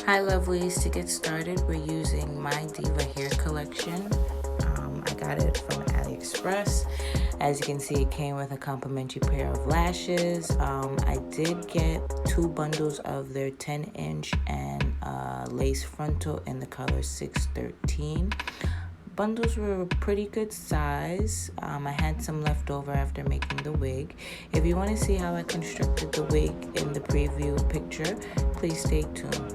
Hi lovelies, to get started we're using my Diva hair collection. I got it from AliExpress. As you can see, it came with a complimentary pair of lashes. I did get 2 bundles of their 10-inch and lace frontal in the color 613. Bundles were a pretty good size. I had some left over after making the wig. If you want to see how I constructed the wig in the preview picture, please stay tuned.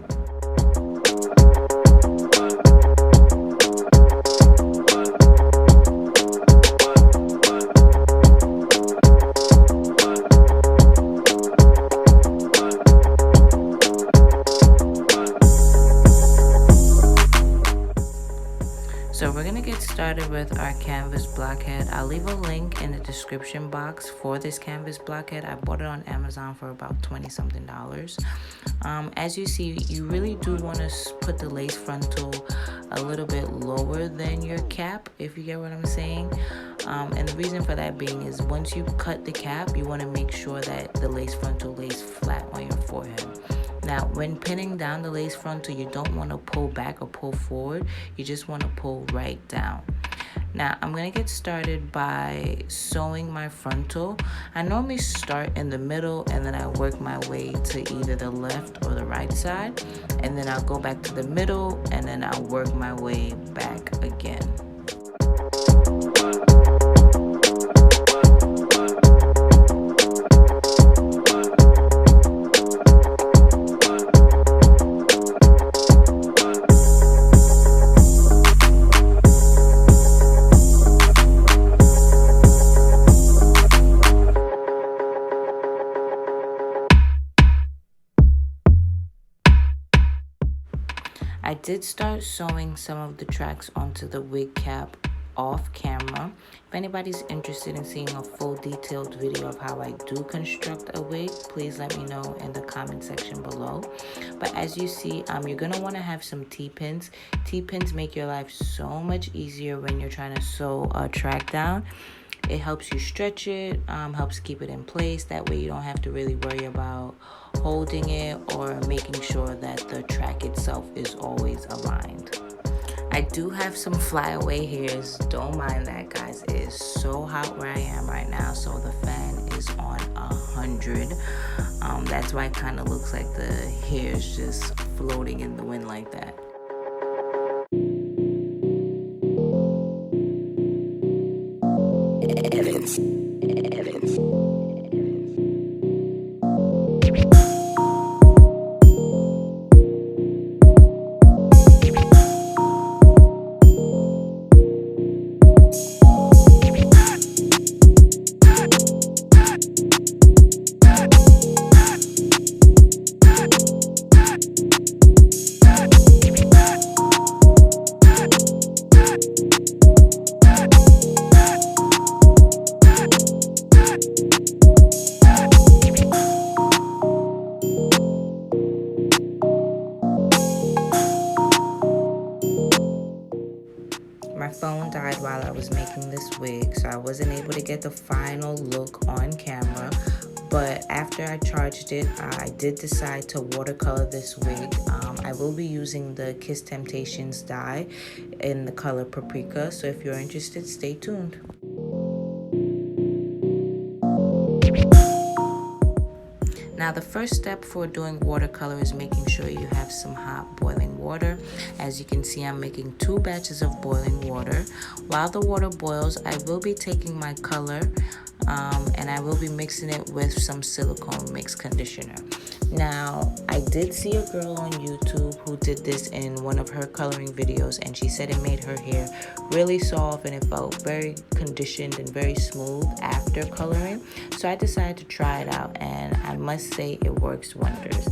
So we're going to get started with our canvas blockhead. I'll leave a link in the description box for this canvas blockhead. I bought it on Amazon for about $20-something. As you see, you really do want to put the lace frontal a little bit lower than your cap, if you get what I'm saying. And the reason for that being is once you cut the cap, you want to make sure that the lace frontal lays flat on your forehead. Now, when pinning down the lace frontal, you don't want to pull back or pull forward. You just want to pull right down. Now, I'm going to get started by sewing my frontal. I normally start in the middle and then I work my way to either the left or the right side. And then I'll go back to the middle and then I'll work my way back again. I did start sewing some of the tracks onto the wig cap off camera. If anybody's interested in seeing a full detailed video of how I do construct a wig, please let me know in the comment section below. But as you see, you're going to want to have some T-pins. T-pins make your life so much easier when you're trying to sew a track down. It helps you stretch it, helps keep it in place. That way you don't have to really worry about holding it or making sure that the track itself is always aligned. I do have some flyaway hairs. Don't mind that, guys. It is so hot where I am right now, so the fan is on 100. That's why it kind of looks like the hair is just floating in the wind like that. Evans. My phone died while I was making this wig, so I wasn't able to get the final look on camera. But after I charged it, I did decide to watercolor this wig. I will be using the Kiss Temptations dye in the color Paprika, so if you're interested, stay tuned. Now, the first step for doing watercolor is making sure you have some hot boiling water. As you can see, I'm making 2 batches of boiling water. While the water boils, I will be taking my color and I will be mixing it with some silicone mix conditioner. Now, I did see a girl on YouTube who did this in one of her coloring videos, and she said it made her hair really soft and it felt very conditioned and very smooth after coloring. So I decided to try it out, and I must say it works wonders.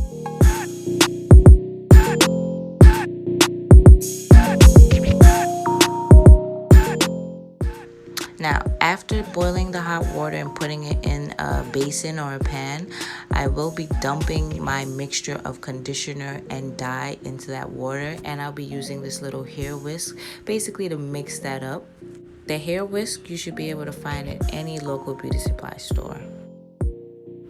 Now, after boiling the hot water and putting it in a basin or a pan, I will be dumping my mixture of conditioner and dye into that water, and I'll be using this little hair whisk basically to mix that up. The hair whisk you should be able to find at any local beauty supply store.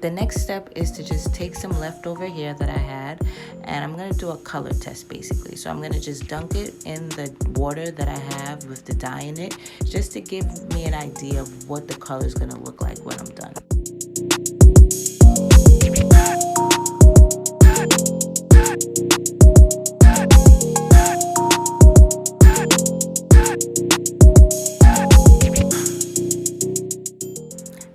The next step is to just take some leftover hair that I had, and I'm going to do a color test basically. So I'm going to just dunk it in the water that I have with the dye in it, just to give me an idea of what the color is going to look like when I'm done.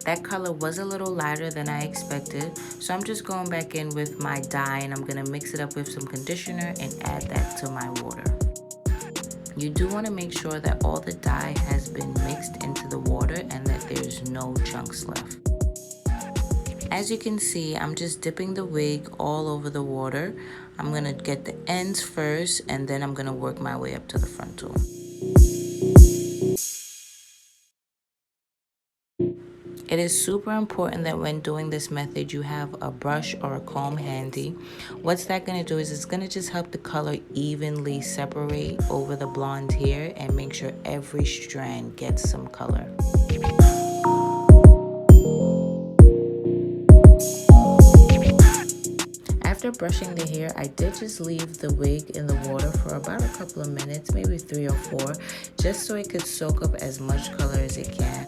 That color was a little lighter than I expected, so I'm just going back in with my dye and I'm going to mix it up with some conditioner and add that to my water. You do want to make sure that all the dye has been mixed into the water and that there's no chunks left. As you can see, I'm just dipping the wig all over the water. I'm going to get the ends first and then I'm going to work my way up to the frontal. It is super important that when doing this method, you have a brush or a comb handy. What's that going to do is it's going to just help the color evenly separate over the blonde hair and make sure every strand gets some color. After brushing the hair, I did just leave the wig in the water for about a couple of minutes, maybe 3 or 4, just so it could soak up as much color as it can.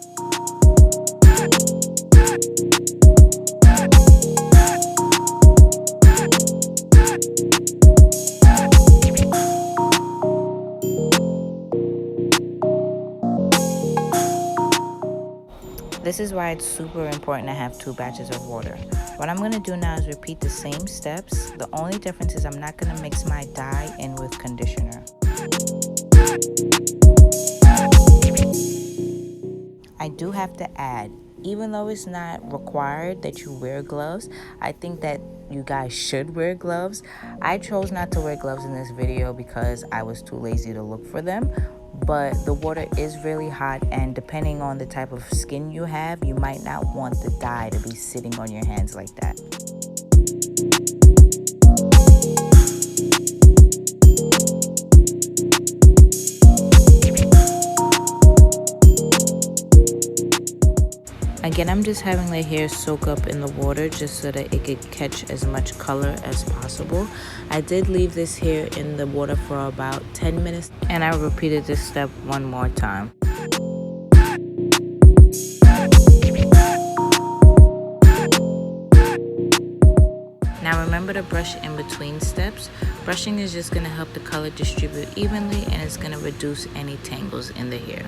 This is why it's super important to have 2 batches of water. What I'm going to do now is repeat the same steps. The only difference is I'm not going to mix my dye in with conditioner. I do have to add, even though it's not required that you wear gloves, I think that you guys should wear gloves. I chose not to wear gloves in this video because I was too lazy to look for them. But the water is really hot, and depending on the type of skin you have, you might not want the dye to be sitting on your hands like that. Again, I'm just having the hair soak up in the water just so that it could catch as much color as possible. I did leave this hair in the water for about 10 minutes and I repeated this step one more time. Now remember to brush in between steps. Brushing is just going to help the color distribute evenly and it's going to reduce any tangles in the hair.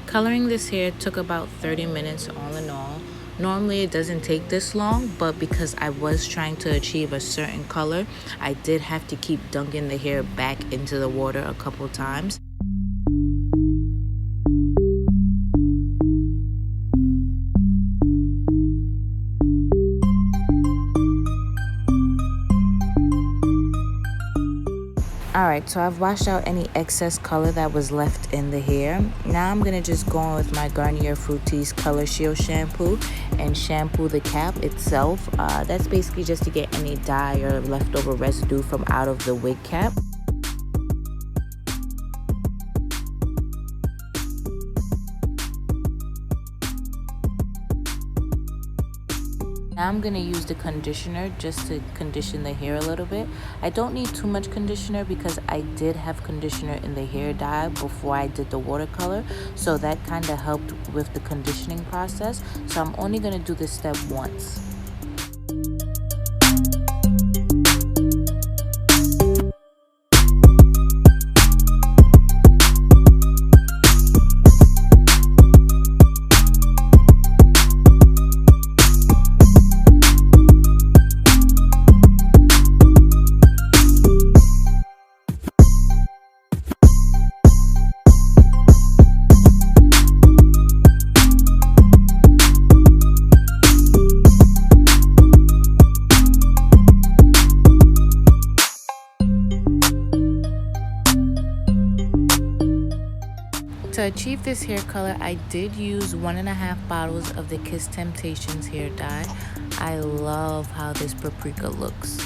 Coloring this hair took about 30 minutes all in all. Normally it doesn't take this long, but because I was trying to achieve a certain color, I did have to keep dunking the hair back into the water a couple times. Alright, so I've washed out any excess color that was left in the hair. Now I'm going to just go on with my Garnier Fructis Color Shield shampoo and shampoo the cap itself. That's basically just to get any dye or leftover residue from out of the wig cap. Now I'm going to use the conditioner just to condition the hair a little bit. I don't need too much conditioner because I did have conditioner in the hair dye before I did the watercolor. So that kind of helped with the conditioning process. So I'm only going to do this step once. To achieve this hair color, I did use 1.5 bottles of the Kiss Temptations hair dye. I love how this paprika looks.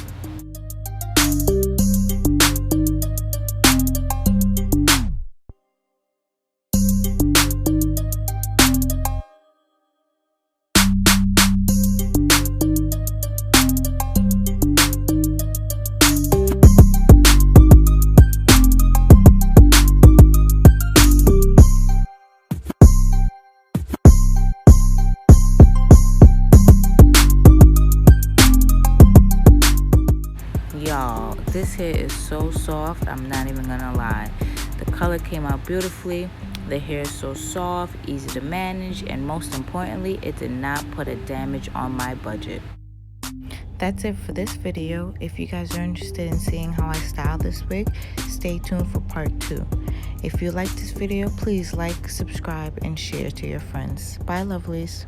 Y'all, this hair is so soft, I'm not even gonna lie. The color came out beautifully. The hair is so soft, easy to manage, and most importantly, it did not put a damage on my budget. That's it for this video. If you guys are interested in seeing how I style this wig, stay tuned for part 2. If you like this video, please like, subscribe, and share to your friends. Bye, lovelies.